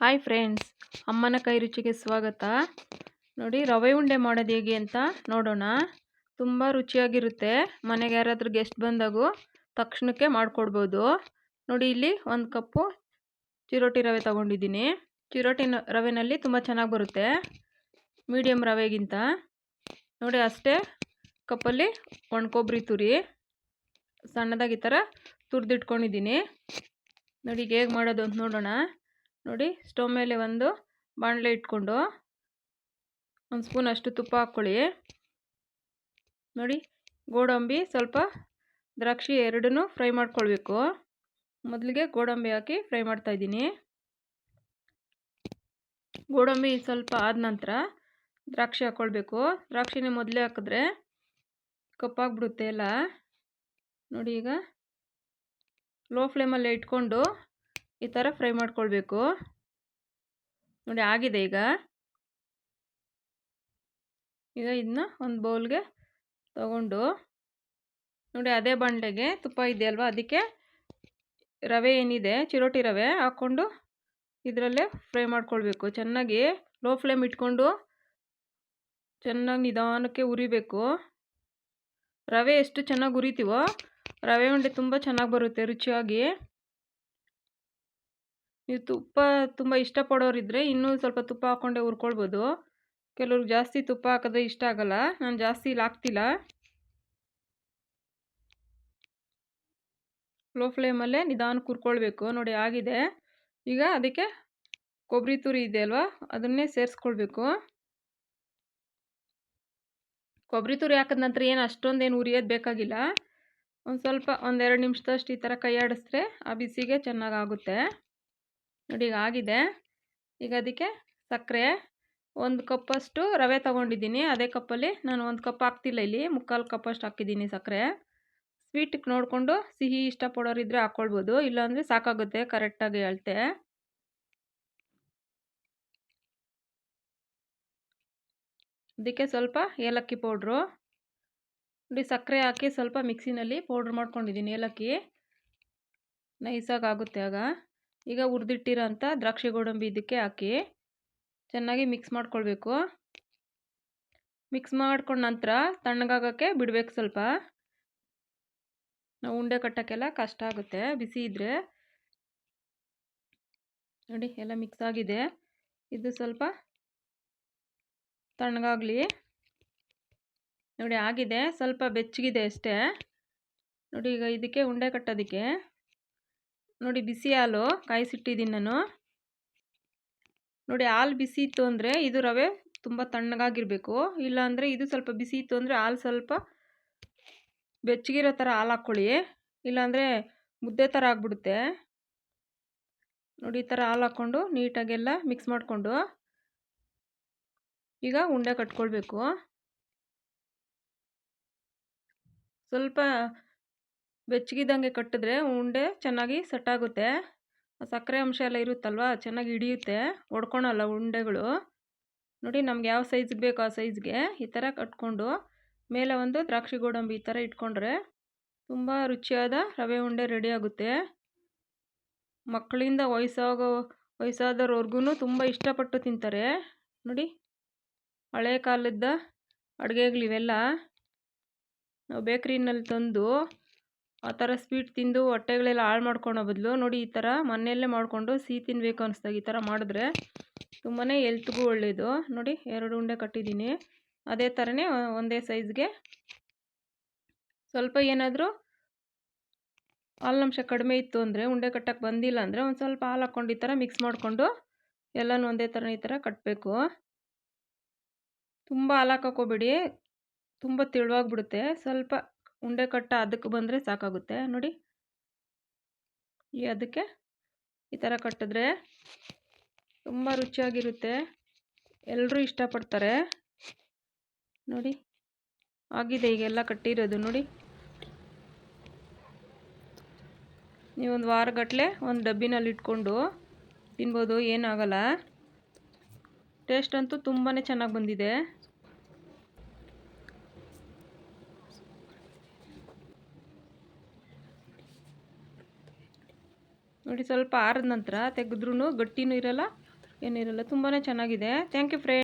Hi friends, ಅಮ್ಮನ ಕೈ ರುಚಿಗೆ ಸ್ವಾಗತ. ನೋಡಿ, ರವೆ ಉಂಡೆ ಮಾಡೋದು ಹೇಗೆ ಅಂತ ನೋಡೋಣ. ತುಂಬ ರುಚಿಯಾಗಿರುತ್ತೆ. ಮನೆಗೆ ಯಾರಾದರೂ ಗೆಸ್ಟ್ ಬಂದಾಗೂ ತಕ್ಷಣಕ್ಕೆ ಮಾಡಿಕೊಡ್ಬೋದು. ನೋಡಿ, ಇಲ್ಲಿ 1 ಕಪ್ಪು ಚಿರೋಟಿ ರವೆ ತೊಗೊಂಡಿದ್ದೀನಿ. ಚಿರೋಟಿ ರವೆನಲ್ಲಿ ತುಂಬ ಚೆನ್ನಾಗಿ ಬರುತ್ತೆ, ಮೀಡಿಯಮ್ ರವೆಗಿಂತ. ನೋಡಿ, ಅಷ್ಟೇ ಕಪ್ಪಲ್ಲಿ ಒಣ ಕೊಬ್ಬರಿ ತುರಿ ಸಣ್ಣದಾಗಿ ಈ ಥರ ತುರಿದಿಟ್ಕೊಂಡಿದ್ದೀನಿ. ನೋಡಿ, ಹೇಗೆ ಮಾಡೋದು ಅಂತ ನೋಡೋಣ. ನೋಡಿ, ಸ್ಟವ್ ಮೇಲೆ ಒಂದು ಬಾಣಲೆ ಇಟ್ಕೊಂಡು 1 ಸ್ಪೂನ್ ಅಷ್ಟು ತುಪ್ಪ ಹಾಕ್ಕೊಳ್ಳಿ. ನೋಡಿ, ಗೋಡಂಬಿ ಸ್ವಲ್ಪ ದ್ರಾಕ್ಷಿ ಎರಡನ್ನೂ ಫ್ರೈ ಮಾಡ್ಕೊಳ್ಬೇಕು. ಮೊದಲಿಗೆ ಗೋಡಂಬಿ ಹಾಕಿ ಫ್ರೈ ಮಾಡ್ತಾಯಿದ್ದೀನಿ. ಗೋಡಂಬಿ ಸ್ವಲ್ಪ ಆದ ನಂತರ ದ್ರಾಕ್ಷಿ ಹಾಕ್ಕೊಳ್ಬೇಕು. ದ್ರಾಕ್ಷಿನೇ ಮೊದಲೇ ಹಾಕಿದ್ರೆ ಕಪ್ಪಾಗ್ಬಿಡುತ್ತೆ ಎಲ್ಲ. ನೋಡಿ, ಈಗ ಲೋ ಫ್ಲೇಮಲ್ಲೇ ಇಟ್ಕೊಂಡು ಈ ಥರ ಫ್ರೈ ಮಾಡ್ಕೊಳ್ಬೇಕು. ನೋಡಿ, ಆಗಿದೆ. ಈಗ ಇದನ್ನ ಒಂದು ಬೌಲ್ಗೆ ತಗೊಂಡು ನೋಡಿ, ಅದೇ ಬಾಣಲೆಗೆ ತುಪ್ಪ ಇದೆಯಲ್ವ, ಅದಕ್ಕೆ ರವೆ ಏನಿದೆ ಚಿರೋಟಿ ರವೆ ಹಾಕ್ಕೊಂಡು ಇದರಲ್ಲೇ ಫ್ರೈ ಮಾಡ್ಕೊಳ್ಬೇಕು. ಚೆನ್ನಾಗಿ ಲೋ ಫ್ಲೇಮ್ ಇಟ್ಕೊಂಡು ಚೆನ್ನಾಗಿ ನಿಧಾನಕ್ಕೆ ಉರಿಬೇಕು. ರವೆ ಎಷ್ಟು ಚೆನ್ನಾಗಿ ಉರಿತೀವೋ ರವೆ ಉಂಡೆ ತುಂಬ ಚೆನ್ನಾಗಿ ಬರುತ್ತೆ ರುಚಿಯಾಗಿ. ನೀವು ತುಪ್ಪ ತುಂಬ ಇಷ್ಟಪಡೋರಿದ್ದರೆ ಇನ್ನೂ ಸ್ವಲ್ಪ ತುಪ್ಪ ಹಾಕ್ಕೊಂಡೆ ಹುರ್ಕೊಳ್ಬೋದು. ಕೆಲವ್ರಿಗೆ ಜಾಸ್ತಿ ತುಪ್ಪ ಹಾಕಿದ್ರೆ ಇಷ್ಟ ಆಗಲ್ಲ. ನಾನು ಜಾಸ್ತಿ ಇಲ್ಲಿ ಹಾಕ್ತಿಲ್ಲ. ಲೋ ಫ್ಲೇಮಲ್ಲೇ ನಿಧಾನಕ್ಕೆ ಹುರ್ಕೊಳ್ಬೇಕು. ನೋಡಿ, ಆಗಿದೆ. ಈಗ ಅದಕ್ಕೆ ಕೊಬ್ಬರಿ ತುರಿ ಇದೆ ಅಲ್ವಾ, ಅದನ್ನೇ ಸೇರಿಸ್ಕೊಳ್ಬೇಕು. ಕೊಬ್ಬರಿ ತುರಿ ಹಾಕಿದ ನಂತರ ಏನು ಅಷ್ಟೊಂದೇನು ಉರಿಯೋದು ಬೇಕಾಗಿಲ್ಲ. ಒಂದು ಸ್ವಲ್ಪ 1-2 ನಿಮಿಷದಷ್ಟು ಈ ಥರ ಕೈ ಆಡಿಸಿದ್ರೆ ಆ ಬಿಸಿಗೆ ಚೆನ್ನಾಗಾಗುತ್ತೆ. ನೋಡಿ, ಈಗ ಆಗಿದೆ. ಈಗ ಅದಕ್ಕೆ ಸಕ್ಕರೆ 1 ಕಪ್ಪಷ್ಟು ರವೆ ತೊಗೊಂಡಿದ್ದೀನಿ. ಅದೇ ಕಪ್ಪಲ್ಲಿ ನಾನು 1 ಕಪ್ ಹಾಕ್ತಿಲ್ಲ, ಇಲ್ಲಿ 3/4 ಕಪ್ಪಷ್ಟು ಹಾಕಿದ್ದೀನಿ ಸಕ್ಕರೆ. ಸ್ವೀಟಿಗೆ ನೋಡಿಕೊಂಡು ಸಿಹಿ ಇಷ್ಟಪಡೋರಿದ್ದರೆ ಹಾಕ್ಕೊಳ್ಬೋದು, ಇಲ್ಲಾಂದರೆ ಸಾಕಾಗುತ್ತೆ ಕರೆಕ್ಟಾಗಿ ಅಳತೆ. ಅದಕ್ಕೆ ಸ್ವಲ್ಪ ಏಲಕ್ಕಿ ಪೌಡ್ರು. ನೋಡಿ, ಸಕ್ಕರೆ ಹಾಕಿ ಸ್ವಲ್ಪ ಮಿಕ್ಸಿನಲ್ಲಿ ಪೌಡ್ರ್ ಮಾಡ್ಕೊಂಡಿದ್ದೀನಿ. ಏಲಕ್ಕಿ ನೈಸಾಗಿ ಆಗುತ್ತೆ ಆಗ. ಈಗ ಹುರಿದಿಟ್ಟಿರೋ ಅಂಥ ದ್ರಾಕ್ಷಿ ಗೋಡಂಬಿ ಇದಕ್ಕೆ ಹಾಕಿ ಚೆನ್ನಾಗಿ ಮಿಕ್ಸ್ ಮಾಡ್ಕೊಳ್ಬೇಕು. ಮಿಕ್ಸ್ ಮಾಡ್ಕೊಂಡ ನಂತರ ತಣ್ಣಗಾಗೋಕ್ಕೆ ಬಿಡಬೇಕು ಸ್ವಲ್ಪ. ನಾವು ಉಂಡೆ ಕಟ್ಟೋಕ್ಕೆಲ್ಲ ಕಷ್ಟ ಆಗುತ್ತೆ ಬಿಸಿ ಇದ್ದರೆ. ನೋಡಿ, ಎಲ್ಲ ಮಿಕ್ಸ್ ಆಗಿದೆ. ಇದು ಸ್ವಲ್ಪ ತಣ್ಣಗಾಗಲಿ. ನೋಡಿ, ಆಗಿದೆ. ಸ್ವಲ್ಪ ಬೆಚ್ಚಗಿದೆ ಅಷ್ಟೇ. ನೋಡಿ, ಈಗ ಇದಕ್ಕೆ ಉಂಡೆ ಕಟ್ಟೋದಕ್ಕೆ ನೋಡಿ ಬಿಸಿ ಹಾಲು ಕಾಯಿಸಿಟ್ಟಿದ್ದೀನಿ ನಾನು. ನೋಡಿ, ಹಾಲು ಬಿಸಿ ಇತ್ತು ಅಂದರೆ ಇದು ರವೆ ತುಂಬ ತಣ್ಣಗಾಗಿರಬೇಕು. ಇಲ್ಲಾಂದರೆ ಇದು ಸ್ವಲ್ಪ ಬಿಸಿ ಇತ್ತು ಅಂದರೆ ಹಾಲು ಸ್ವಲ್ಪ ಬೆಚ್ಚಗಿರೋ ಥರ ಹಾಲು ಹಾಕ್ಕೊಳ್ಳಿ, ಇಲ್ಲಾಂದರೆ ಮುದ್ದೆ ಥರ ಆಗಿಬಿಡುತ್ತೆ. ನೋಡಿ, ಈ ಥರ ಹಾಲು ಹಾಕ್ಕೊಂಡು ನೀಟಾಗೆಲ್ಲ ಮಿಕ್ಸ್ ಮಾಡಿಕೊಂಡು ಈಗ ಉಂಡೆ ಕಟ್ಕೊಳ್ಬೇಕು. ಸ್ವಲ್ಪ ಬೆಚ್ಚಗಿದ್ದಂಗೆ ಕಟ್ಟಿದ್ರೆ ಉಂಡೆ ಚೆನ್ನಾಗಿ ಸೆಟ್ಟಾಗುತ್ತೆ. ಸಕ್ಕರೆ ಅಂಶ ಎಲ್ಲ ಇರುತ್ತಲ್ವ, ಚೆನ್ನಾಗಿ ಹಿಡಿಯುತ್ತೆ, ಒಡ್ಕೊಳಲ್ಲ ಉಂಡೆಗಳು. ನೋಡಿ, ನಮ್ಗೆ ಯಾವ ಸೈಜ್ಗೆ ಬೇಕೋ ಆ ಸೈಜ್ಗೆ ಈ ಥರ ಕಟ್ಕೊಂಡು ಮೇಲೆ ಒಂದು ದ್ರಾಕ್ಷಿ ಗೋಡಂಬಿ ಈ ಥರ ಇಟ್ಕೊಂಡ್ರೆ ತುಂಬ ರುಚಿಯಾದ ರವೆ ಉಂಡೆ ರೆಡಿ ಆಗುತ್ತೆ. ಮಕ್ಕಳಿಂದ ವಯಸ್ಸಾದವ್ರವ್ರಿಗೂ ತುಂಬ ಇಷ್ಟಪಟ್ಟು ತಿಂತಾರೆ. ನೋಡಿ, ಹಳೆ ಕಾಲದ ಅಡುಗೆಗಳಿವೆಲ್ಲ. ನಾವು ಬೇಕ್ರಿನಲ್ಲಿ ತಂದು ಆ ಥರ ಸ್ವೀಟ್ ತಿಂದು ಹೊಟ್ಟೆಗಳೆಲ್ಲ ಹಾಳು ಮಾಡ್ಕೊಳೋ ಬದಲು ನೋಡಿ ಈ ಥರ ಮನೆಯಲ್ಲೇ ಮಾಡಿಕೊಂಡು ಸಿಹಿ ತಿನ್ನಬೇಕು ಅನಿಸ್ದಾಗ ಈ ಥರ ಮಾಡಿದ್ರೆ ತುಂಬಾ ಹೆಲ್ತ್ಗೂ ಒಳ್ಳೆಯದು. ನೋಡಿ, 2 ಉಂಡೆ ಕಟ್ಟಿದ್ದೀನಿ. ಅದೇ ಥರನೇ ಒಂದೇ ಸೈಜ್ಗೆ. ಸ್ವಲ್ಪ ಏನಾದರೂ ಹಾಲಿನಂಶ ಕಡಿಮೆ ಇತ್ತು ಅಂದರೆ, ಉಂಡೆ ಕಟ್ಟಕ್ಕೆ ಬಂದಿಲ್ಲ ಅಂದರೆ ಒಂದು ಸ್ವಲ್ಪ ಹಾಲು ಹಾಕ್ಕೊಂಡು ಈ ಥರ ಮಿಕ್ಸ್ ಮಾಡಿಕೊಂಡು ಎಲ್ಲನೂ ಒಂದೇ ಥರ ಈ ಥರ ಕಟ್ಟಬೇಕು. ತುಂಬ ಹಾಲು ಹಾಕೋಬೇಡಿ, ತುಂಬ ತೆಳುವಾಗ್ಬಿಡುತ್ತೆ. ಸ್ವಲ್ಪ ಉಂಡೆ ಕಟ್ಟ ಅದಕ್ಕೆ ಬಂದರೆ ಸಾಕಾಗುತ್ತೆ. ನೋಡಿ, ಅದಕ್ಕೆ ಈ ಥರ ಕಟ್ಟಿದ್ರೆ ತುಂಬ ರುಚಿಯಾಗಿರುತ್ತೆ, ಎಲ್ಲರೂ ಇಷ್ಟಪಡ್ತಾರೆ. ನೋಡಿ, ಆಗಿದೆ. ಈಗೆಲ್ಲ ಕಟ್ಟಿರೋದು ನೋಡಿ. ನೀವು ಒಂದು ವಾರಗಟ್ಟಲೆ ಒಂದು ಡಬ್ಬಿನಲ್ಲಿ ಇಟ್ಕೊಂಡು ತಿನ್ಬೋದು, ಏನಾಗಲ್ಲ. ಟೇಸ್ಟ್ ಅಂತೂ ತುಂಬಾ ಚೆನ್ನಾಗಿ ಬಂದಿದೆ. ನೋಡಿ, ಸ್ವಲ್ಪ ಆರಿದ ನಂತರ ತೆಗೆದ್ರೂ ಗಟ್ಟಿನೂ ಇರಲ್ಲ, ಏನಿರಲ್ಲ. ತುಂಬಾ ಚೆನ್ನಾಗಿದೆ. Thank you friend.